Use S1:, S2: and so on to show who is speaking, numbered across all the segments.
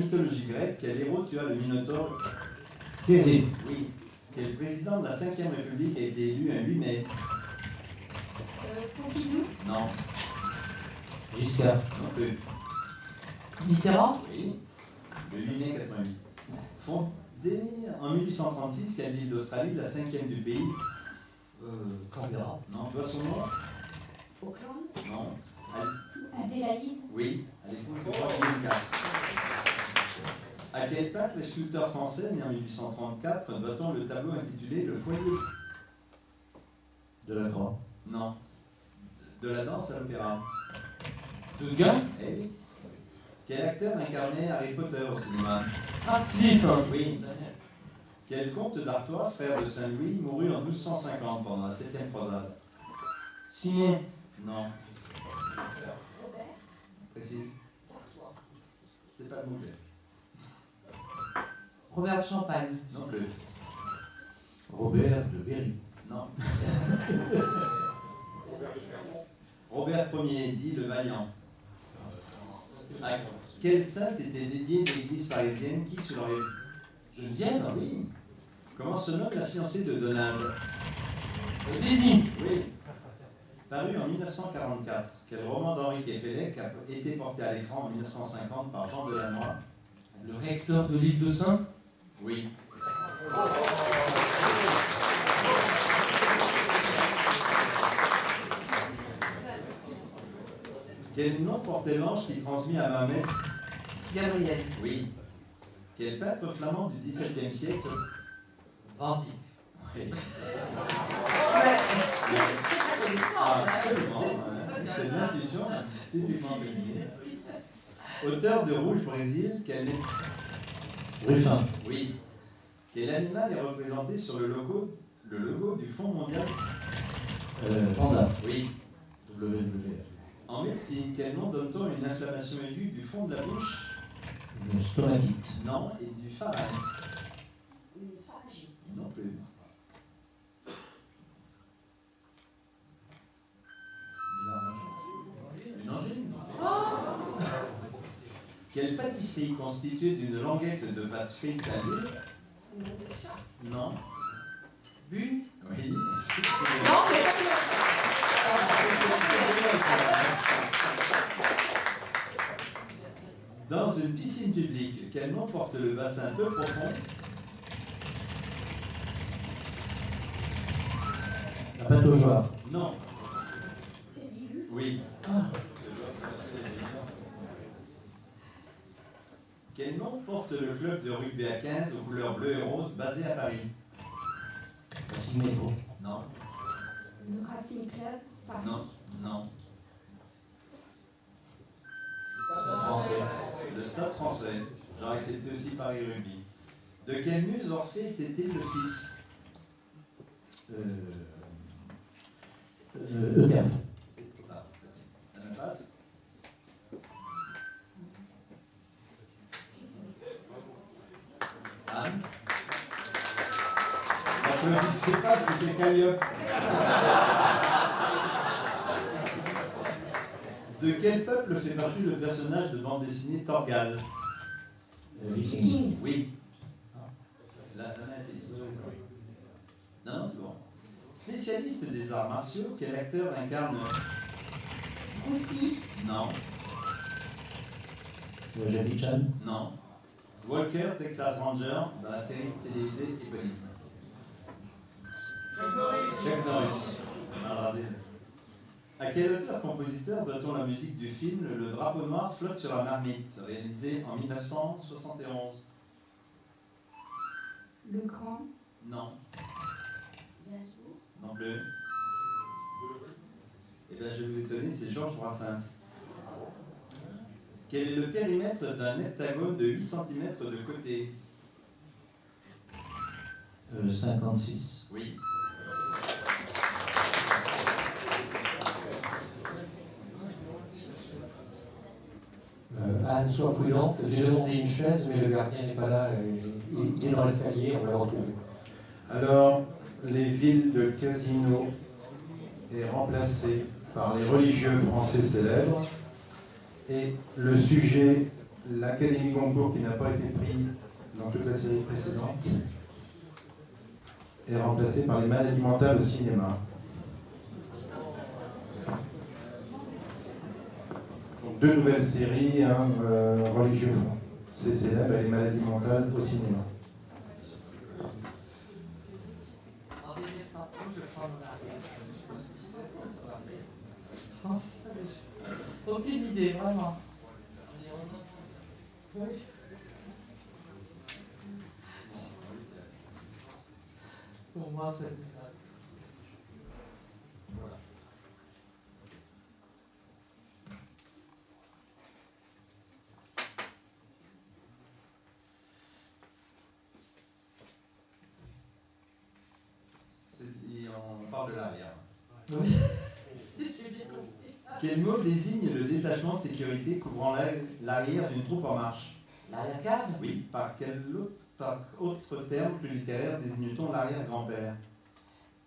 S1: mythologie grecque, quel héros tua le Minotaure?
S2: Thésée.
S1: Oui. Quel président de la Ve République a été élu un 8 mai?
S3: Pompidou.
S1: Non.
S2: Giscard.
S1: Non plus.
S4: Mitterrand.
S1: Oui. Le 8 mai 88. Fondé en 1836, quelle ville d'Australie, la 5e du pays?
S4: Canberra.
S1: Non. Doit son nom?
S3: Auckland.
S1: Non.
S3: Adélaïde.
S1: Oui. À l'époque du roi Guillaume IV. À quel peintre et sculpteur français, né en 1834, doit-on le tableau intitulé Le Foyer?
S2: Delacroix.
S1: Non. De la danse à l'opéra.
S4: Degas.
S1: Eh oui. Quel acteur incarnait Harry Potter au cinéma?
S4: Radcliffe.
S1: Oui. Quel comte d'Artois, frère de Saint-Louis, mourut en 1250 pendant la 7e croisade?
S4: Simon.
S1: Non.
S3: Robert.
S1: Précise. C'est pas le mot.
S4: Robert de Champagne.
S1: Non plus.
S2: Robert de Berry.
S1: Non. Robert Ier, dit le Vaillant. À quelle sainte était dédiée l'église parisienne qui, selon les...
S4: Geneviève.
S1: Oui. Comment se nomme la fiancée de Donald?
S4: Daisy.
S1: Oui. Paru en 1944, quel roman d'Henri Queffélec a été porté à l'écran en 1950 par Jean Delannoy?
S4: Le recteur de l'île de Saint.
S1: Oui. Quel nom portait l'ange qui transmit à Mahomet?
S4: Gabriel.
S1: Oui. Quel peintre flamand du XVIIe siècle?
S4: Van Dyck.
S1: Oui.
S4: Ouais, c'est pas connaissance.
S1: Absolument. C'est une intuition typiquement féminine. Auteur de Rouge Brésil, quel est...
S2: Ruffin.
S1: Oui. Quel animal est représenté sur le logo du Fonds mondial?
S2: Panda.
S1: Oui.
S2: WWF.
S1: En médecine, quel nom donne-t-on à une inflammation aiguë du fond de la bouche?
S2: Une stomatite.
S1: Non, et du pharynx?
S3: Une pharyngite.
S1: Non plus. Une angine. Quelle pâtisserie constituée d'une languette de pâte frite à l'huile?
S3: Une de chat.
S1: Non.
S4: Bu.
S1: Oui.
S4: Non, c'est pas
S1: Dans une piscine publique, quel nom porte le bassin peu profond?
S2: La pataugeoire.
S1: Non.
S3: Pédiluve.
S1: Oui. Quel nom porte le club de rugby à 15 aux couleurs bleu et rose basé à Paris?
S2: La Signéco.
S1: Non.
S3: Le Racing Club. Paris.
S1: Non. Non.
S2: Français.
S1: Le Stade français. J'aurais accepté aussi Paris Rugby. De quelle muse Orphée était-il le fils?
S2: Euterpe.
S1: Ah, c'est facile. On passe. Anne? N'applaudissez pas, c'était Calliope. De quel peuple fait partie le personnage de bande dessinée Torgal?
S2: Viking.
S3: King.
S1: Oui. La main était ici. Non, non, c'est bon. Spécialiste des arts martiaux, quel acteur incarne?
S3: Bruce Lee.
S1: Non,
S2: Jackie Chan.
S1: non. Walker, Texas Ranger, dans la série télévisée éponyme. Chuck Norris. Dans le Brésil. À quel auteur-compositeur doit-on la musique du film Le drapeau noir flotte sur la marmite, réalisé en 1971?
S3: Le Grand.
S1: Non,
S3: Gainsbourg.
S1: non plus. Eh bien, je vais vous étonner, c'est Georges Brassens. Quel est le périmètre d'un heptagone de 8 cm de côté?
S2: 56.
S1: Oui.
S5: Anne, sois prudente. J'ai demandé une chaise, mais le gardien n'est pas là. Il est dans l'escalier, on l'a retrouvé.
S6: Alors, les villes de Casino est remplacée par les religieux français célèbres. Et le sujet l'Académie Goncourt, qui n'a pas été pris dans toute la série précédente, est remplacé par les maladies mentales au cinéma. Donc, 2 nouvelles séries, religieux. C'est célèbre, les maladies mentales au cinéma.
S4: En des espaces, je prends mon arrière. Je sais pas ce que c'est, ça va aller. Français, mais aucune idée, vraiment. Oui. Pour moi, c'est...
S1: On parle de l'arrière.
S4: Oui. J'ai bien compris.
S1: Quel mot désigne le détachement de sécurité couvrant l'arrière d'une troupe en marche?
S4: L'arrière-garde?
S1: Oui, par autre terme plus littéraire désigne-t-on l'arrière-grand-père?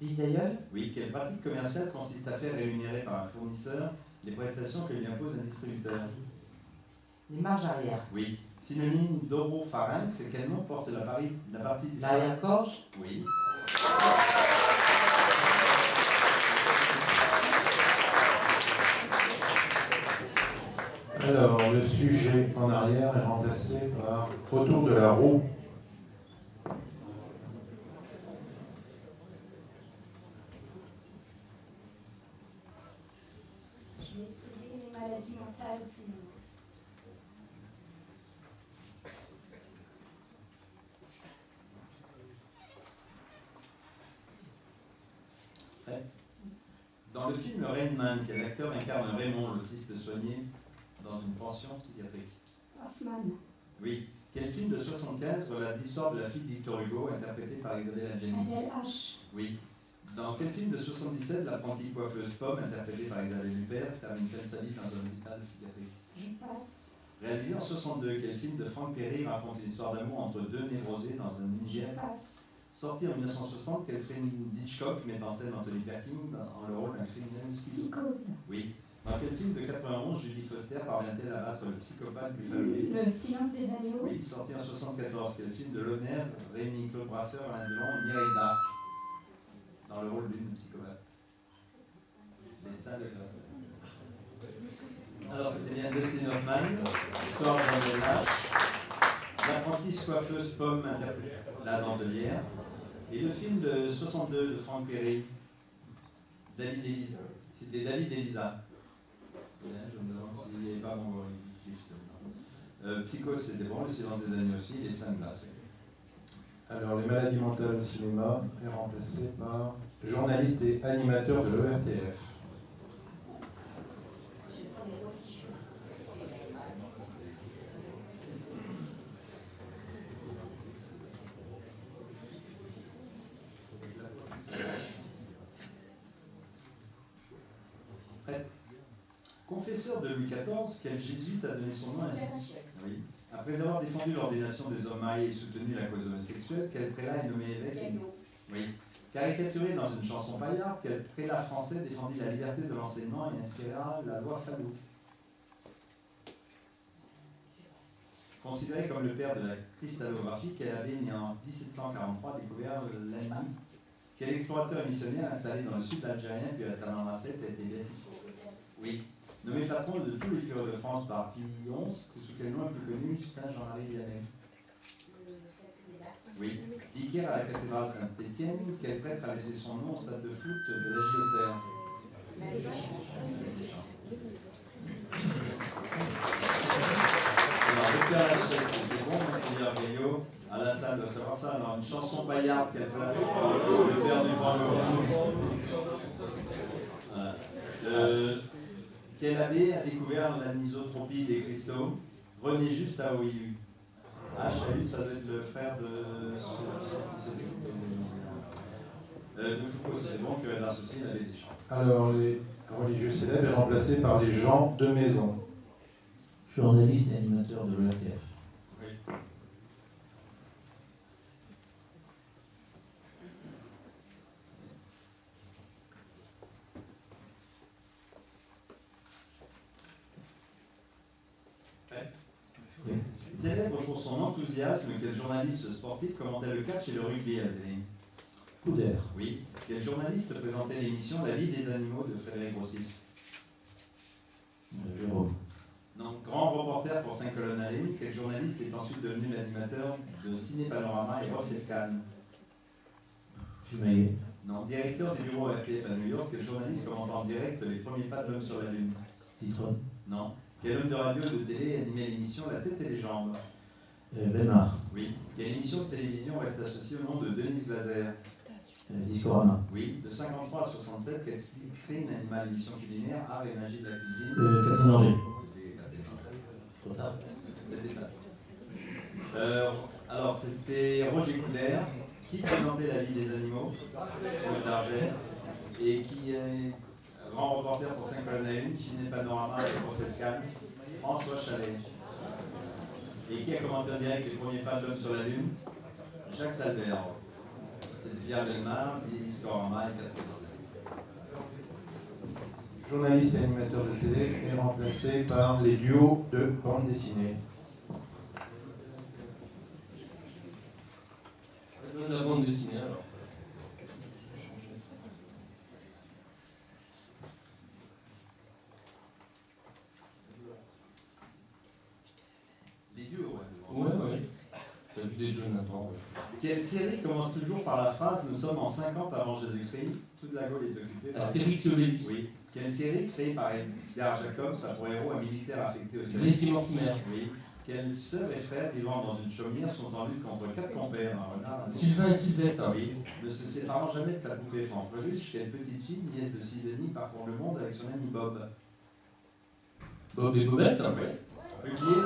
S4: Bisaïeul?
S1: Oui, quelle pratique commerciale consiste à faire rémunérer par un fournisseur les prestations que lui impose un distributeur?
S4: Les marges arrière.
S1: Oui. Synonyme d'oropharynx, quel nom porte la partie du
S4: L'arrière-gorge?
S1: Oui.
S6: Alors, le sujet en arrière est remplacé par autour de la roue.
S3: Je vais essayer les maladies mentales au cinéma.
S1: Dans le film Rain Man, quel acteur incarne Raymond, l'autiste soigné dans une pension psychiatrique?
S3: Hoffman.
S1: Oui. Quel film de 75 relate l'histoire de la fille de Victor Hugo, interprétée par Isabelle Adjani?
S3: Adèle H.
S1: Oui. Dans quel film de 77 l'apprentie coiffeuse Pomme, interprétée par Isabelle Huppert, termine sa vie dans un hôpital psychiatrique?
S3: Je passe.
S1: Réalisé en 62, quel film de Frank Perry raconte une histoire d'amour entre 2 névrosés dans un
S3: Je
S1: univers?
S3: passe.
S1: Sorti en 1960, quel film d'Hitchcock met en scène Anthony Perkins dans le rôle d'un criminel schizo?
S3: Psychose.
S1: Oui. Dans quel film de 91, Julie Foster parvient-elle à battre le psychopathe Buffalo?
S3: Le silence des agneaux.
S1: Oui, sorti en 74, quel film de Loner, Rémi Claude Brasseur, Alain Delon et Mireille Darc dans le rôle d'une psychopathe? Les Saints de grâce. Alors, c'était bien Dustin Hoffman, histoire d'un lâche, l'apprentie coiffeuse Pomme, interprétée La Dandelière, et le film de 62 de Frank Perry, David et Lisa. C'était David et Lisa. Je me demande s'il n'est pas bon. Psychose, c'était bon, Le silence des agneaux aussi, Les Saints de glace.
S6: Alors, les maladies mentales au cinéma est remplacé par journaliste et animateur de l'ERTF.
S1: Confesseur de Louis XIV, quel jésuite a donné son nom à oui. Après avoir défendu l'ordination des hommes mariés et soutenu la cause homosexuelle, quel prélat est nommé évêque? Oui. Caricaturé dans une chanson paillarde, quel prélat français défendit la liberté de l'enseignement et inspira la loi Fallot? Considéré comme le père de la cristallographie, quel abbé né en 1743 découvert l'Annie? Quel explorateur et missionnaire installé dans le sud algérien puis à Tamanrasset a été béatifié? Oui. Nommé patron de tous les curés de France par Pie XI, sous quel nom est plus connu Saint Jean-Marie Vianney? Oui. Vicaire à la cathédrale Saint-Étienne, quel prêtre a laissé son nom au stade de foot de la JOCR? Alors, le Père Lachaise, c'était bon, Monseigneur Gaillot. À la salle doit savoir ça. Alors, une chanson paillarde, quel plat? Le Père du Grand-Lot. Voilà. Quel abbé a découvert l'anisotropie des cristaux? René Juste à OIU. Chalut, ça doit être le frère de Foucault, c'était bon, curé d'Ars aussi, il avait des chants.
S6: Alors, les religieux célèbres est remplacé par les gens de maison.
S2: Journaliste et animateur de l'ERTF.
S1: Oui. Célèbre pour son enthousiasme, quel journaliste sportif commentait le catch et le rugby à la télé?
S2: Couder.
S1: Oui. Quel journaliste présentait l'émission La vie des animaux de Frédéric Rossif?
S2: Jérôme.
S1: Donc, grand reporter pour 5 colonnes à l'Une, quel journaliste est ensuite devenu l'animateur de Ciné Panorama et Reflet de Cannes?
S2: Fumaillet.
S1: Non, directeur des bureaux RTF à New York, quel journaliste commente en direct les premiers pas de l'homme sur la Lune?
S2: Citron.
S1: Non. Quel homme de radio et de télé animait l'émission La tête et les jambes?
S2: Bernard.
S1: Oui. Quelle émission de télévision reste associée au nom de Denise Lazer?
S2: Discorama.
S1: Oui. De 53 à 67, quelle scriptrine anima l'émission culinaire Art et magie de la cuisine?
S2: Catherine Langer.
S1: C'est
S2: Trop tard.
S1: C'était ça. Alors, c'était Roger Couder qui présentait La vie des animaux, Claude Darget, et qui est grand reporter pour 5 colonnes à une, Ciné Panorama et Reflet de Cannes, François Chalet. Et qui a commenté en direct les premiers pas de l'homme sur la Lune? Jacques Salbert. C'était Pierre Bellemare, Discorama et Catherine.
S6: Journaliste et animateur de télé est remplacé par les duos de bande dessinée.
S5: Ça donne la bande dessinée alors.
S1: Les duos,
S5: Ouais. T'as vu des jeunes attends.
S1: Quelle série commence toujours par la phrase « Nous sommes en 50 avant Jésus-Christ, toute la Gaule est occupée par... »
S5: Astérix et Obélix.
S1: Oui. Quelle série créée par Edgar Jacobs a pour héros un militaire affecté au service?
S5: Lady Mortimer.
S1: Oui. Quels sœurs et frères vivant dans une chaumière sont en lutte contre 4 compères? Un renard, un ours.
S5: Sylvain et Sylvette.
S1: Oui. Ne se séparant jamais de sa poupée Fanfreluche, quelle petite fille, nièce de Sidonie, parcourt le monde avec son ami Bob?
S5: Bob et Bobette.
S1: Oui. Ruquier.